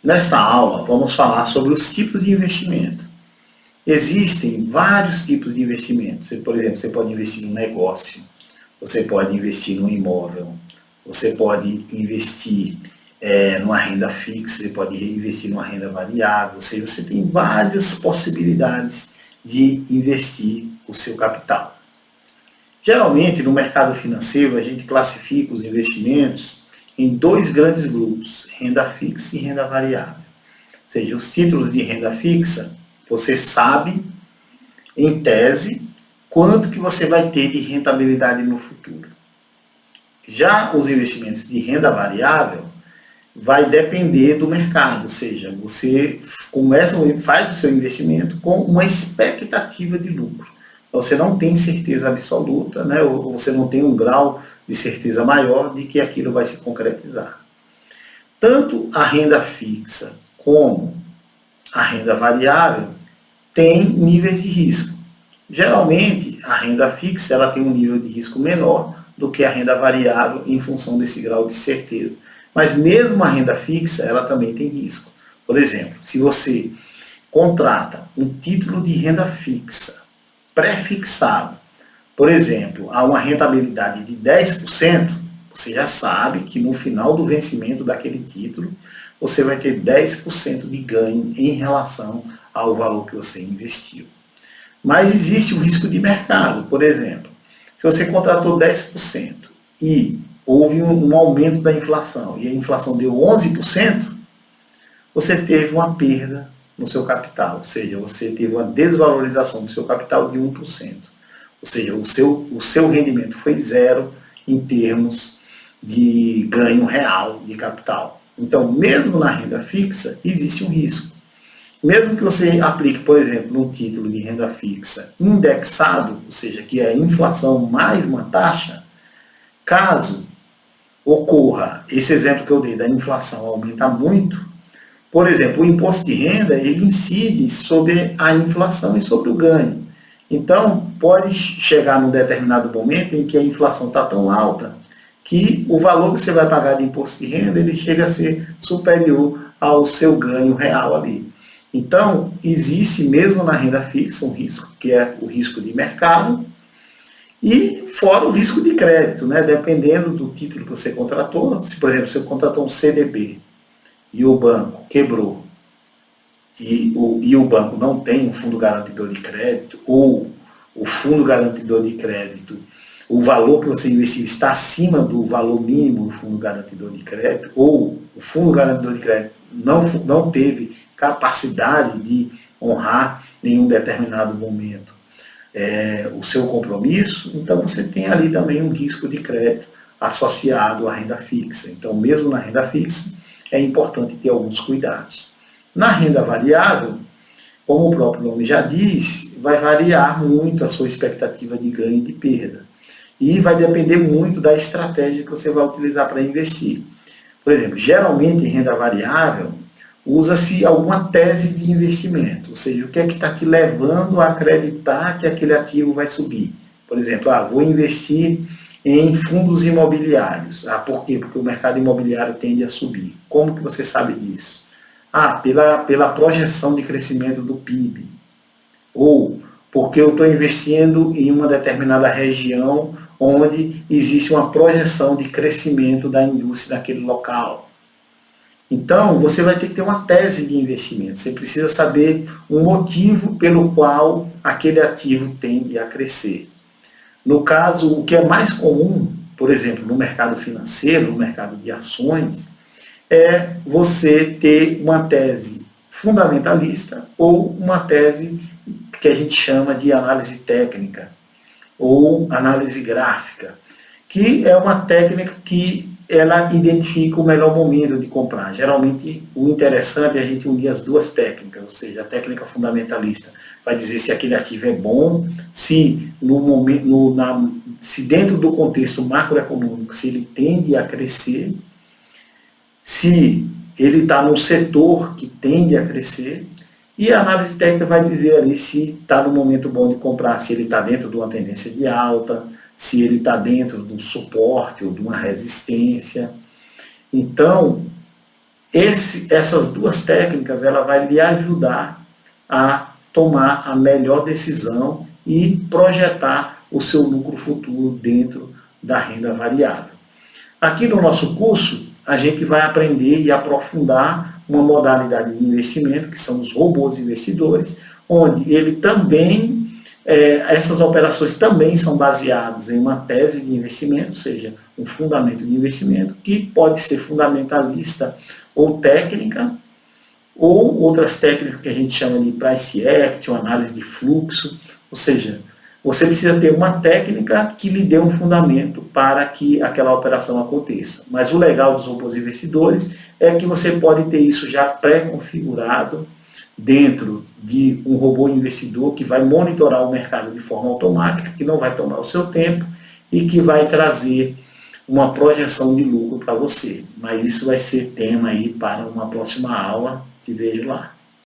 Nesta aula, vamos falar sobre os tipos de investimento. Existem vários tipos de investimento. Por exemplo, você pode investir num negócio, você pode investir num imóvel, você pode investir numa renda fixa, você pode investir numa renda variável, ou seja, você tem várias possibilidades de investir o seu capital. Geralmente, no mercado financeiro, a gente classifica os investimentos em dois grandes grupos, renda fixa e renda variável. Ou seja, os títulos de renda fixa, você sabe, em tese, quanto que você vai ter de rentabilidade no futuro. Já os investimentos de renda variável, vai depender do mercado, ou seja, você faz o seu investimento com uma expectativa de lucro. Você não tem certeza absoluta, né, ou você não tem um grau de certeza maior de que aquilo vai se concretizar. Tanto a renda fixa como a renda variável tem níveis de risco. Geralmente, a renda fixa ela tem um nível de risco menor do que a renda variável em função desse grau de certeza. Mas mesmo a renda fixa, ela também tem risco. Por exemplo, se você contrata um título de renda fixa pré-fixado, por exemplo, a uma rentabilidade de 10%, você já sabe que no final do vencimento daquele título, você vai ter 10% de ganho em relação ao valor que você investiu. Mas existe o risco de mercado, por exemplo, se você contratou 10% e houve um aumento da inflação e a inflação deu 11%, você teve uma perda no seu capital, ou seja, você teve uma desvalorização do seu capital de 1%. Ou seja, o seu rendimento foi zero em termos de ganho real de capital. Então, mesmo na renda fixa, existe um risco. Mesmo que você aplique, por exemplo, no título de renda fixa indexado, ou seja, que é a inflação mais uma taxa, caso ocorra esse exemplo que eu dei da inflação aumentar muito, por exemplo, o imposto de renda ele incide sobre a inflação e sobre o ganho. Então, pode chegar num determinado momento em que a inflação está tão alta que o valor que você vai pagar de imposto de renda ele chega a ser superior ao seu ganho real ali. Então, existe mesmo na renda fixa um risco, que é o risco de mercado, e fora o risco de crédito, né? Dependendo do título que você contratou. Se, por exemplo, você contratou um CDB e o banco quebrou e o banco não tem um fundo garantidor de crédito, ou o fundo garantidor de crédito, o valor que você investiu está acima do valor mínimo do fundo garantidor de crédito, ou o fundo garantidor de crédito não teve capacidade de honrar em um determinado momento o seu compromisso, então você tem ali também um risco de crédito associado à renda fixa. Então, mesmo na renda fixa, é importante ter alguns cuidados. Na renda variável, como o próprio nome já diz, vai variar muito a sua expectativa de ganho e de perda. E vai depender muito da estratégia que você vai utilizar para investir. Por exemplo, geralmente em renda variável, usa-se alguma tese de investimento, ou seja, o que é que está te levando a acreditar que aquele ativo vai subir. Por exemplo, vou investir em fundos imobiliários. Por quê? Porque o mercado imobiliário tende a subir. Como que você sabe disso? Pela projeção de crescimento do PIB. Ou porque eu estou investindo em uma determinada região onde existe uma projeção de crescimento da indústria naquele local. Então, você vai ter que ter uma tese de investimento. Você precisa saber um motivo pelo qual aquele ativo tende a crescer. No caso, o que é mais comum, por exemplo, no mercado financeiro, no mercado de ações, é você ter uma tese fundamentalista ou uma tese que a gente chama de análise técnica ou análise gráfica, que é uma técnica que ela identifica o melhor momento de comprar. Geralmente, o interessante é a gente unir as duas técnicas, ou seja, a técnica fundamentalista vai dizer se aquele ativo é bom, se, se dentro do contexto macroeconômico, se ele tende a crescer, se ele está num setor que tende a crescer, e a análise técnica vai dizer ali se está no momento bom de comprar, se ele está dentro de uma tendência de alta, se ele está dentro de um suporte ou de uma resistência. Então, Essas duas técnicas, ela vai lhe ajudar a tomar a melhor decisão e projetar o seu lucro futuro dentro da renda variável. Aqui no nosso curso, a gente vai aprender e aprofundar uma modalidade de investimento, que são os robôs investidores, onde ele também, essas operações também são baseadas em uma tese de investimento, ou seja, um fundamento de investimento, que pode ser fundamentalista ou técnica, ou outras técnicas que a gente chama de price action, análise de fluxo, ou seja, você precisa ter uma técnica que lhe dê um fundamento para que aquela operação aconteça. Mas o legal dos robôs investidores é que você pode ter isso já pré-configurado dentro de um robô investidor que vai monitorar o mercado de forma automática, que não vai tomar o seu tempo e que vai trazer uma projeção de lucro para você. Mas isso vai ser tema aí para uma próxima aula. Te vejo lá.